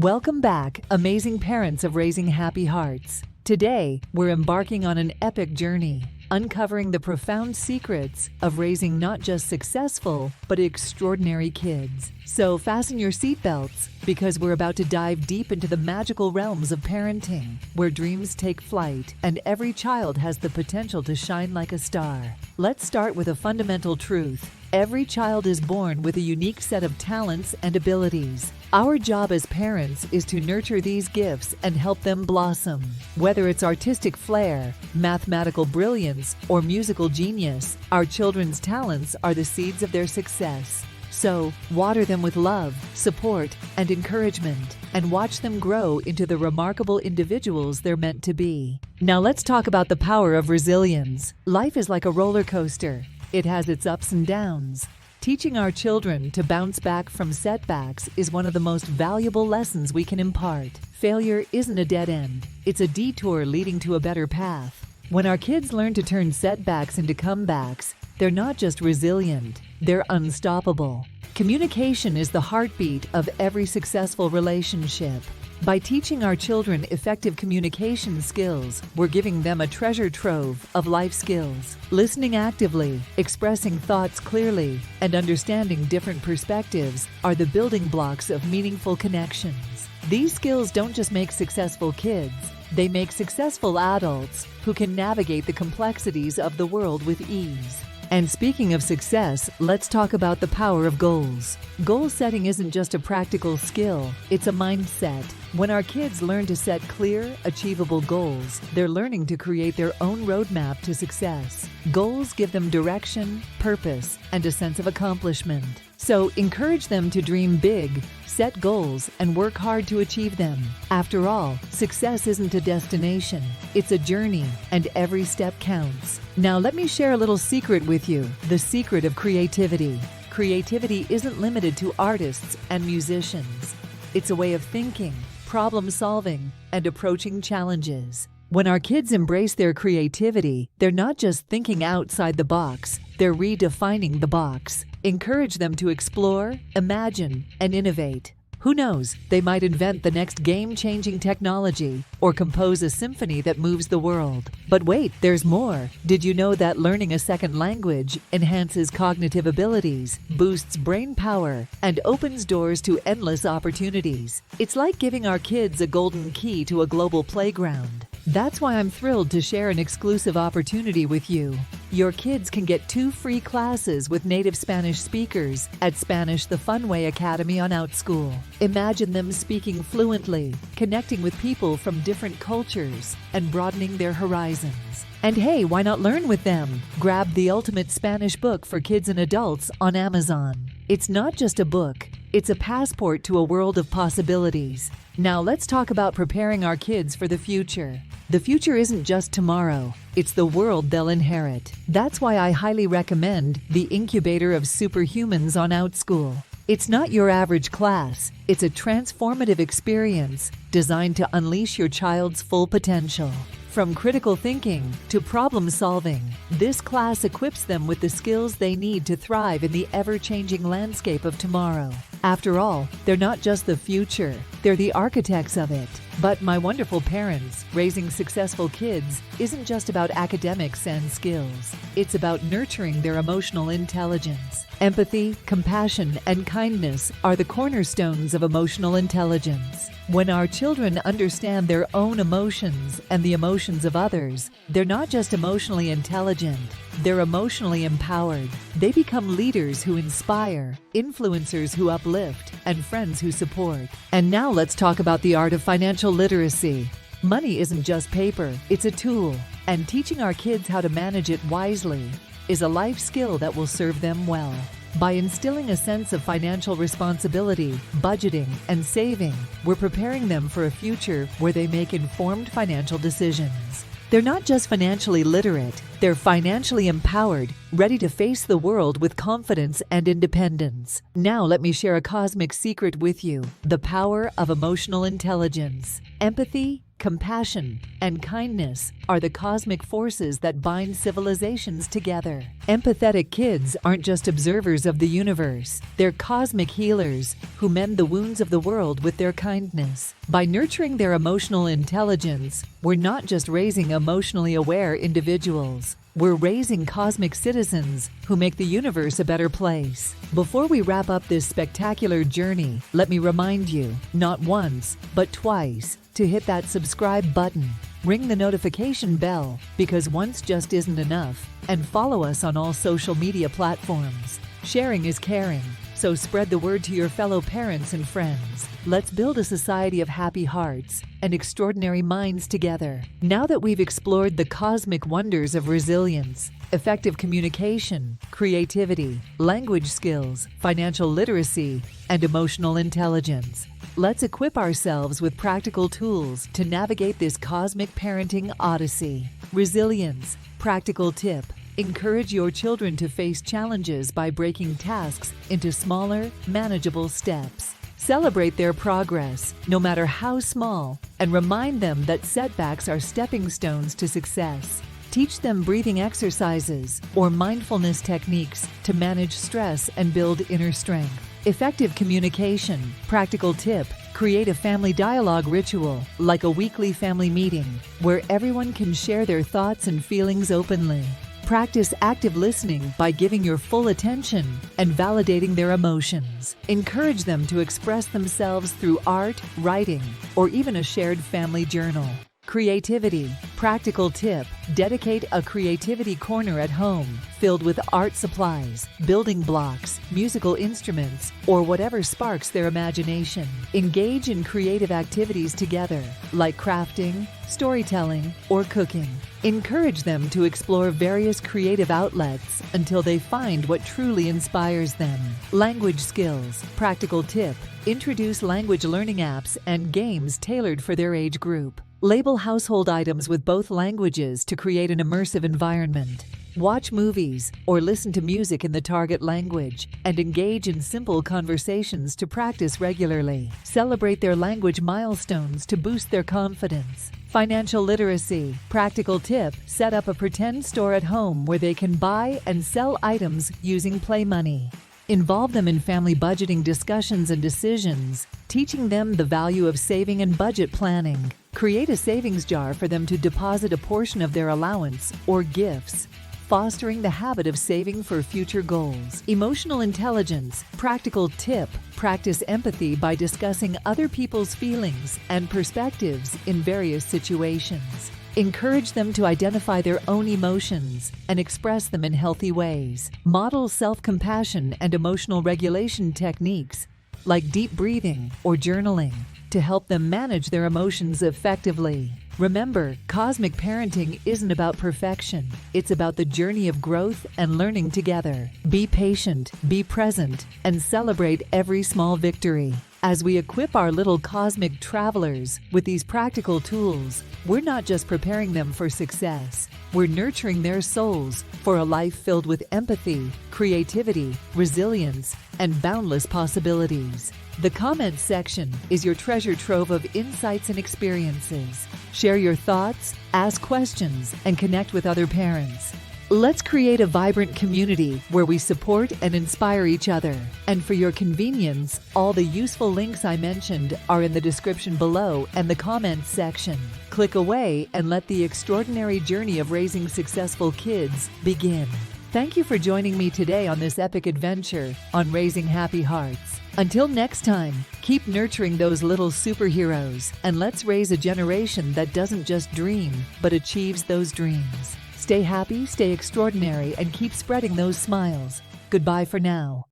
Welcome back, amazing parents of raising happy hearts. Today, we're embarking on an epic journey, uncovering the profound secrets of raising not just successful, but extraordinary kids. So fasten your seatbelts, because we're about to dive deep into the magical realms of parenting, where dreams take flight and every child has the potential to shine like a star. Let's start with a fundamental truth. Every child is born with a unique set of talents and abilities. Our job as parents is to nurture these gifts and help them blossom. Whether it's artistic flair, mathematical brilliance, or musical genius, our children's talents are the seeds of their success. So, water them with love, support, and encouragement, and watch them grow into the remarkable individuals they're meant to be. Now let's talk about the power of resilience. Life is like a roller coaster. It has its ups and downs. Teaching our children to bounce back from setbacks is one of the most valuable lessons we can impart. Failure isn't a dead end. It's a detour leading to a better path. When our kids learn to turn setbacks into comebacks, they're not just resilient, they're unstoppable. Communication is the heartbeat of every successful relationship. By teaching our children effective communication skills, we're giving them a treasure trove of life skills. Listening actively, expressing thoughts clearly, and understanding different perspectives are the building blocks of meaningful connections. These skills don't just make successful kids, they make successful adults who can navigate the complexities of the world with ease. And speaking of success, let's talk about the power of goals. Goal setting isn't just a practical skill, it's a mindset. When our kids learn to set clear, achievable goals, they're learning to create their own roadmap to success. Goals give them direction, purpose, and a sense of accomplishment. So encourage them to dream big, set goals, and work hard to achieve them. After all, success isn't a destination, it's a journey, and every step counts. Now let me share a little secret with you, the secret of creativity. Creativity isn't limited to artists and musicians. It's a way of thinking, problem solving, and approaching challenges. When our kids embrace their creativity, they're not just thinking outside the box, they're redefining the box. Encourage them to explore, imagine, and innovate. Who knows, they might invent the next game-changing technology or compose a symphony that moves the world. But wait, there's more. Did you know that learning a second language enhances cognitive abilities, boosts brain power, and opens doors to endless opportunities? It's like giving our kids a golden key to a global playground. That's why I'm thrilled to share an exclusive opportunity with you. Your kids can get 2 free classes with native Spanish speakers at Spanish the Fun Way Academy on OutSchool. Imagine them speaking fluently, connecting with people from different cultures, and broadening their horizons. And hey, why not learn with them? Grab the ultimate Spanish book for kids and adults on Amazon. It's not just a book, it's a passport to a world of possibilities. Now let's talk about preparing our kids for the future. The future isn't just tomorrow, it's the world they'll inherit. That's why I highly recommend the Incubator of Superhumans on OutSchool. It's not your average class, it's a transformative experience designed to unleash your child's full potential. From critical thinking to problem solving, this class equips them with the skills they need to thrive in the ever-changing landscape of tomorrow. After all, they're not just the future, they're the architects of it. But my wonderful parents, raising successful kids isn't just about academics and skills. It's about nurturing their emotional intelligence. Empathy, compassion, and kindness are the cornerstones of emotional intelligence. When our children understand their own emotions and the emotions of others, they're not just emotionally intelligent, they're emotionally empowered. They become leaders who inspire, influencers who uplift, and friends who support. And now let's talk about the art of financial literacy. Money isn't just paper, it's a tool, and teaching our kids how to manage it wisely is a life skill that will serve them well. By instilling a sense of financial responsibility, budgeting, and saving, we're preparing them for a future where they make informed financial decisions. They're not just financially literate, they're financially empowered, ready to face the world with confidence and independence. Now let me share a cosmic secret with you: the power of emotional intelligence. Empathy, compassion, and kindness are the cosmic forces that bind civilizations together. Empathetic kids aren't just observers of the universe, they're cosmic healers who mend the wounds of the world with their kindness. By nurturing their emotional intelligence, we're not just raising emotionally aware individuals. We're raising cosmic citizens who make the universe a better place. Before we wrap up this spectacular journey, let me remind you, not once, but twice, to hit that subscribe button. Ring the notification bell, because once just isn't enough, and follow us on all social media platforms. Sharing is caring, so spread the word to your fellow parents and friends. Let's build a society of happy hearts and extraordinary minds together. Now that we've explored the cosmic wonders of resilience, effective communication, creativity, language skills, financial literacy, and emotional intelligence, let's equip ourselves with practical tools to navigate this cosmic parenting odyssey. Resilience. Practical tip. Encourage your children to face challenges by breaking tasks into smaller, manageable steps. Celebrate their progress, no matter how small, and remind them that setbacks are stepping stones to success. Teach them breathing exercises or mindfulness techniques to manage stress and build inner strength. Effective communication. Practical tip. Create a family dialogue ritual, like a weekly family meeting, where everyone can share their thoughts and feelings openly. Practice active listening by giving your full attention and validating their emotions. Encourage them to express themselves through art, writing, or even a shared family journal. Creativity. Practical tip. Dedicate a creativity corner at home filled with art supplies, building blocks, musical instruments, or whatever sparks their imagination. Engage in creative activities together, like crafting, storytelling, or cooking. Encourage them to explore various creative outlets until they find what truly inspires them. Language skills. Practical tip. Introduce language learning apps and games tailored for their age group. Label household items with both languages to create an immersive environment. Watch movies or listen to music in the target language and engage in simple conversations to practice regularly. Celebrate their language milestones to boost their confidence. Financial literacy. Practical tip. Set up a pretend store at home where they can buy and sell items using play money. Involve them in family budgeting discussions and decisions, teaching them the value of saving and budget planning. Create a savings jar for them to deposit a portion of their allowance or gifts, fostering the habit of saving for future goals. Emotional intelligence. Practical tip. Practice empathy by discussing other people's feelings and perspectives in various situations. Encourage them to identify their own emotions and express them in healthy ways. Model self-compassion and emotional regulation techniques, like deep breathing or journaling, to help them manage their emotions effectively. Remember, cosmic parenting isn't about perfection. It's about the journey of growth and learning together. Be patient, be present, and celebrate every small victory. As we equip our little cosmic travelers with these practical tools, we're not just preparing them for success. We're nurturing their souls for a life filled with empathy, creativity, resilience, and boundless possibilities. The comments section is your treasure trove of insights and experiences. Share your thoughts, ask questions, and connect with other parents. Let's create a vibrant community where we support and inspire each other. And for your convenience, all the useful links I mentioned are in the description below and the comments section. Click away and let the extraordinary journey of raising successful kids begin. Thank you for joining me today on this epic adventure on Raising Happy Hearts. Until next time, keep nurturing those little superheroes, and let's raise a generation that doesn't just dream, but achieves those dreams. Stay happy, stay extraordinary, and keep spreading those smiles. Goodbye for now.